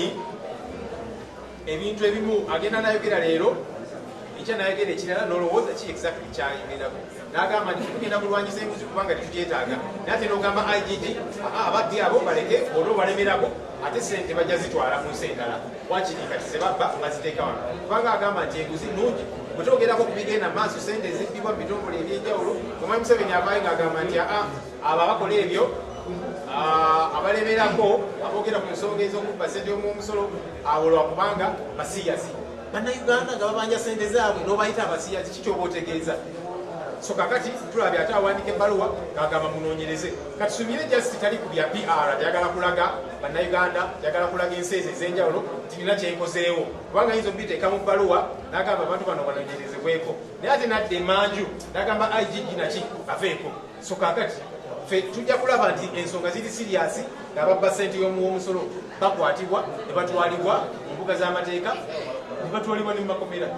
amanyi ebintu ebimu agenda nayogera leero ekya nayogera ekirala nolowooza ki exactly kyayogerako n'agamba nti tugenda kulwanyisa enguzi kubanga tetukyetaaga naye ate n'ogamba igg abadde abo baleke olwo balemerako ate sente bajja zitwala mu nsi endala wakiri kati zebabba baziteeka wano kubanga agamba nti enguzi nungi bwe twogerako ku bigenda maaso sente ezibbibwa mu bitongole ebyenjawulo omwami Museveni avaayo ng'agamba nti abo abakola ebyo abalemerako aboogera ku nsonga ez'okubba sente y'omusolo awo lwakubanga basiyasi bannayuganda nga babanja sente zaabwe n'obayita abasiyasi kikyoba otegeeza so kakati tulabye ate awandika ebbaluwa ng'agamba munoonyereze kati sumire just tali ku bya PR byagala kulaga bannayuganda byagala kulaga ensi ezo ez'enjawulo tirina kyenkozeewo kubanga yinza obiteeka mu bbaluwa n'agamba abantu bano banoonyerezebweko naye ate nadda emanju n'agamba igg naki aveeko so kakati ffe tujja kulaba nti ensonga ziri siriyasi ng'ababba ssente y'omuwomusolo bakwatibwa ne batwalibwa mu mbuga z'amateeka ne batwalibwa ne mu makomera